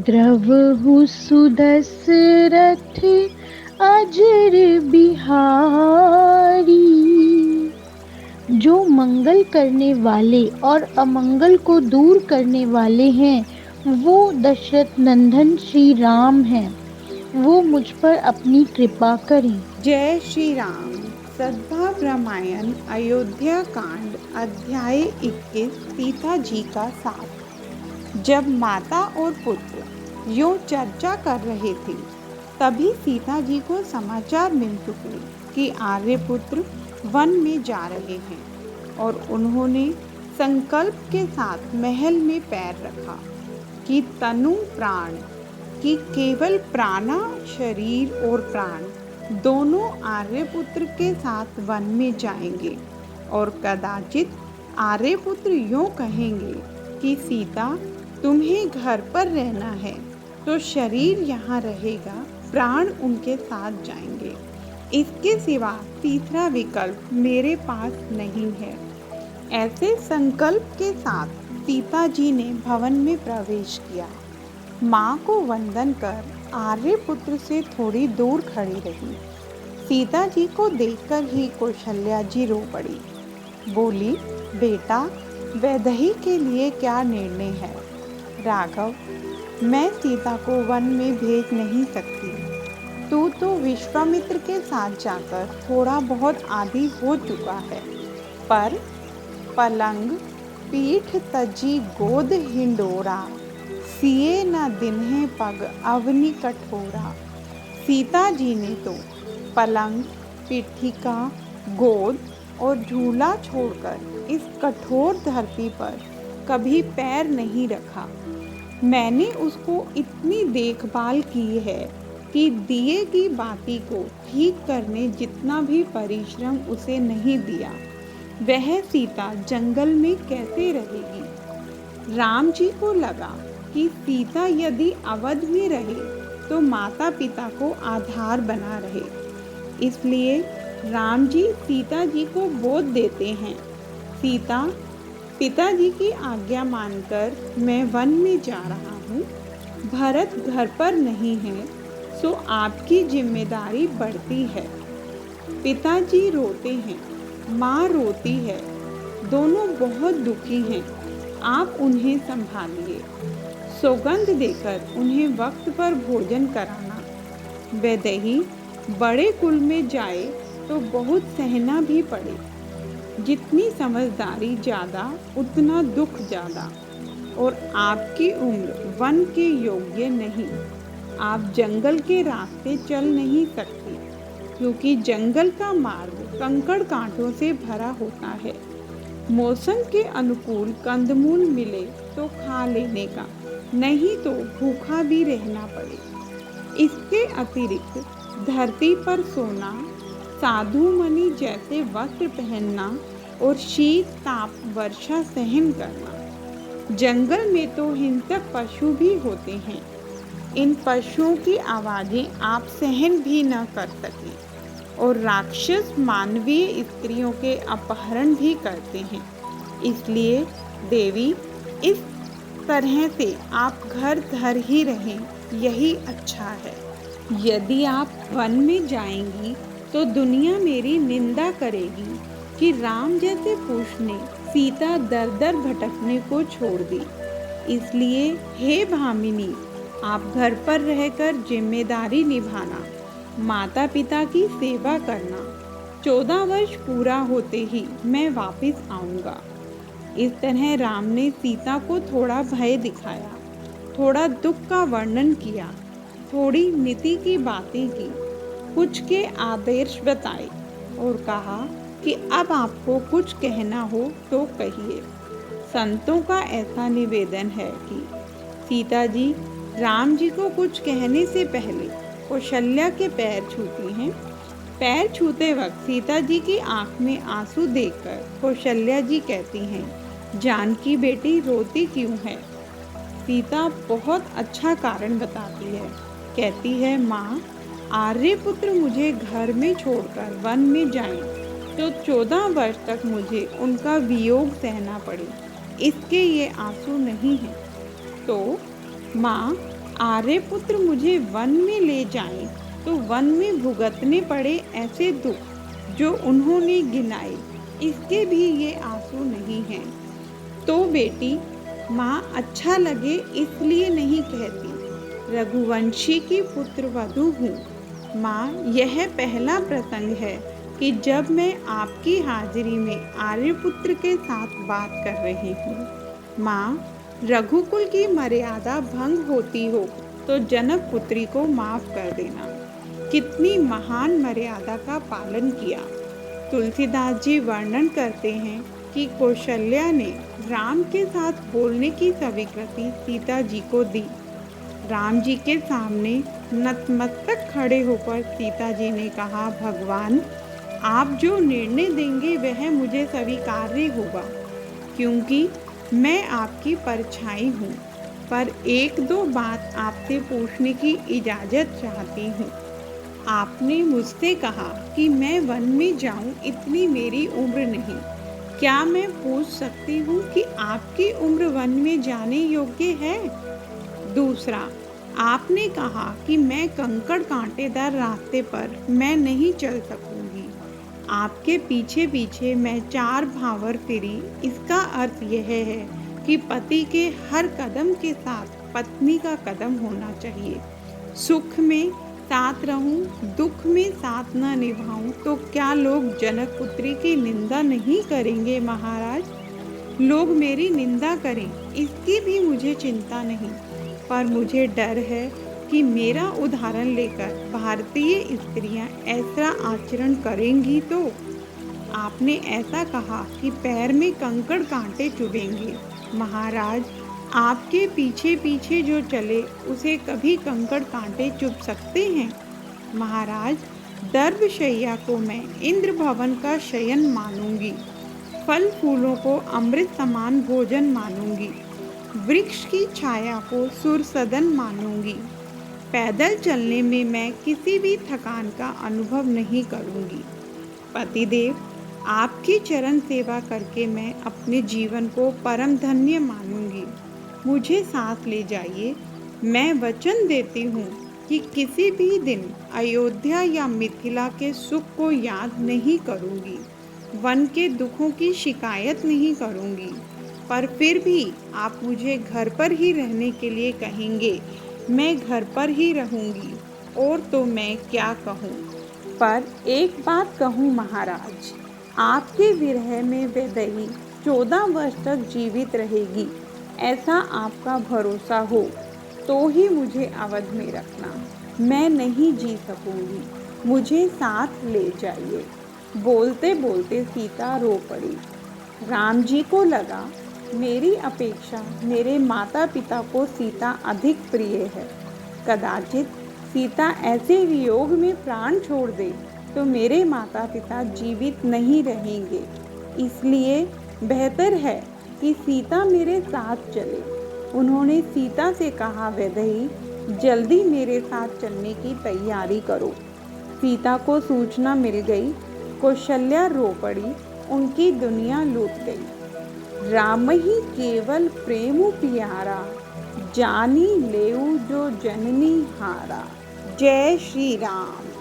द्रवहु सुदशरथ अजर बिहारी। जो मंगल करने वाले और अमंगल को दूर करने वाले हैं, वो दशरथ नंदन श्री राम हैं। वो मुझ पर अपनी कृपा करें। जय श्री राम। सद्भाव रामायण अयोध्या कांड अध्याय 21 सीता जी का साथ। जब माता और पुत्र यूं चर्चा कर रहे थे, तभी सीता जी को समाचार मिल चुके कि आर्यपुत्र वन में जा रहे हैं और उन्होंने संकल्प के साथ महल में पैर रखा कि तनु प्राण कि केवल प्राणा शरीर और प्राण दोनों आर्यपुत्र के साथ वन में जाएंगे। और कदाचित आर्यपुत्र यूं कहेंगे कि सीता तुम्हें घर पर रहना है, तो शरीर यहाँ रहेगा, प्राण उनके साथ जाएंगे। इसके सिवा तीसरा विकल्प मेरे पास नहीं है। ऐसे संकल्प के साथ सीता जी ने भवन में प्रवेश किया। माँ को वंदन कर आर्यपुत्र से थोड़ी दूर खड़ी रही। सीता जी को देखकर ही कौशल्या जी रो पड़ी। बोली, बेटा, वैदेही के लिए क्या निर्णय है? राघव, मैं सीता को वन में भेज नहीं सकती। तू तो विश्वामित्र के साथ जाकर थोड़ा बहुत आदी हो चुका है, पर पलंग पीठ तजी गोद हिंडोरा, सिए न दिन्हे पग अवनि कठोरा। सीता जी ने तो पलंग, पीठिका, गोद और झूला छोड़कर इस कठोर धरती पर कभी पैर नहीं रखा। मैंने उसको इतनी देखभाल की है कि दिए की बाती को ठीक करने जितना भी परिश्रम उसे नहीं दिया। वह सीता जंगल में कैसे रहेगी? राम जी को लगा कि सीता यदि अवध में रहे तो माता पिता को आधार बना रहे। इसलिए राम जी सीता जी को बोध देते हैं, सीता, पिताजी की आज्ञा मानकर मैं वन में जा रहा हूँ। भरत घर पर नहीं है, सो आपकी जिम्मेदारी बढ़ती है। पिताजी रोते हैं, माँ रोती है, दोनों बहुत दुखी हैं। आप उन्हें संभालिए। सौगंध देकर उन्हें वक्त पर भोजन कराना। वैदेही बड़े कुल में जाए तो बहुत सहना भी पड़े। जितनी समझदारी ज़्यादा उतना दुख ज़्यादा। और आपकी उम्र वन के योग्य नहीं। आप जंगल के रास्ते चल नहीं सकती, क्योंकि जंगल का मार्ग कंकड़ कांटों से भरा होता है। मौसम के अनुकूल कंदमूल मिले तो खा लेने का, नहीं तो भूखा भी रहना पड़े। इसके अतिरिक्त धरती पर सोना, साधु मणि जैसे वस्त्र पहनना और शीत ताप वर्षा सहन करना। जंगल में तो हिंसक पशु भी होते हैं। इन पशुओं की आवाज़ें आप सहन भी न कर सकें। और राक्षस मानवीय स्त्रियों के अपहरण भी करते हैं। इसलिए देवी, इस तरह से आप घर धर ही रहें, यही अच्छा है। यदि आप वन में जाएंगी तो दुनिया मेरी निंदा करेगी कि राम जैसे पुरुष ने सीता दर दर भटकने को छोड़ दी। इसलिए हे भामिनी, आप घर पर रहकर जिम्मेदारी निभाना, माता पिता की सेवा करना। 14 वर्ष पूरा होते ही मैं वापस आऊँगा। इस तरह राम ने सीता को थोड़ा भय दिखाया, थोड़ा दुख का वर्णन किया, थोड़ी नीति की बातें की, कुछ के आदर्श बताए और कहा कि अब आपको कुछ कहना हो तो कहिए। संतों का ऐसा निवेदन है कि सीता जी राम जी को कुछ कहने से पहले कौशल्या के पैर छूती हैं। पैर छूते वक्त सीता जी की आंख में आंसू देखकर कौशल्या जी कहती हैं, जानकी बेटी रोती क्यों है? सीता बहुत अच्छा कारण बताती है। कहती है, माँ, आर्यपुत्र मुझे घर में छोड़कर वन में जाएं तो 14 वर्ष तक मुझे उनका वियोग सहना पड़े। इसके ये आंसू नहीं हैं। तो माँ, आर्यपुत्र मुझे वन में ले जाएं तो वन में भुगतने पड़े ऐसे दुख जो उन्होंने गिनाए, इसके भी ये आंसू नहीं हैं। तो बेटी, माँ अच्छा लगे इसलिए नहीं कहती, रघुवंशी की पुत्र वधू हूँ। माँ, यह पहला प्रसंग है कि जब मैं आपकी हाजिरी में आर्यपुत्र के साथ बात कर रही हूँ। माँ, रघुकुल की मर्यादा भंग होती हो तो जनक पुत्री को माफ कर देना। कितनी महान मर्यादा का पालन किया। तुलसीदास जी वर्णन करते हैं कि कौशल्या ने राम के साथ बोलने की स्वीकृति सीता जी को दी। राम जी के सामने नतमस्तक खड़े होकर सीता जी ने कहा, भगवान, आप जो निर्णय देंगे वह मुझे स्वीकार्य होगा, क्योंकि मैं आपकी परछाई हूँ। पर एक दो बात आपसे पूछने की इजाज़त चाहती हूँ। आपने मुझसे कहा कि मैं वन में जाऊँ, इतनी मेरी उम्र नहीं। क्या मैं पूछ सकती हूँ कि आपकी उम्र वन में जाने योग्य है? दूसरा, आपने कहा कि मैं कंकड़ कांटेदार रास्ते पर मैं नहीं चल सकूंगी। आपके पीछे पीछे मैं 4 भावर फिरी। इसका अर्थ यह है कि पति के हर कदम के साथ पत्नी का कदम होना चाहिए। सुख में साथ रहूं, दुख में साथ न निभाऊं तो क्या लोग जनक पुत्री की निंदा नहीं करेंगे महाराज? लोग मेरी निंदा करें, इसकी भी मुझे चिंता नहीं, पर मुझे डर है कि मेरा उदाहरण लेकर भारतीय स्त्रियां ऐसा आचरण करेंगी तो। आपने ऐसा कहा कि पैर में कंकड़ कांटे चुभेंगे। महाराज, आपके पीछे पीछे जो चले उसे कभी कंकड़ कांटे चुभ सकते हैं? महाराज, दर्भशैया को मैं इंद्र भवन का शयन मानूंगी, फल फूलों को अमृत समान भोजन मानूंगी, वृक्ष की छाया को सुरसदन मानूंगी। पैदल चलने में मैं किसी भी थकान का अनुभव नहीं करूंगी। पतिदेव, आपकी चरण सेवा करके मैं अपने जीवन को परम धन्य मानूंगी। मुझे साथ ले जाइए। मैं वचन देती हूँ कि किसी भी दिन अयोध्या या मिथिला के सुख को याद नहीं करूँगी, वन के दुखों की शिकायत नहीं करूँगी। पर फिर भी आप मुझे घर पर ही रहने के लिए कहेंगे, मैं घर पर ही रहूँगी, और तो मैं क्या कहूँ। पर एक बात कहूँ महाराज, आपके विरह में वैदेही 14 वर्ष तक जीवित रहेगी, ऐसा आपका भरोसा हो तो ही मुझे अवध में रखना। मैं नहीं जी सकूंगी, मुझे साथ ले जाइए। बोलते बोलते सीता रो पड़ी। राम जी को लगा, मेरी अपेक्षा मेरे माता पिता को सीता अधिक प्रिय है। कदाचित सीता ऐसे वियोग में प्राण छोड़ दे तो मेरे माता पिता जीवित नहीं रहेंगे। इसलिए बेहतर है कि सीता मेरे साथ चले। उन्होंने सीता से कहा, वैदेही, जल्दी मेरे साथ चलने की तैयारी करो। सीता को सूचना मिल गई। कौशल्या रो पड़ी, उनकी दुनिया लूट गई। राम ही केवल प्रेम प्यारा, जानी लेऊ जो जननी हारा। जय श्री राम।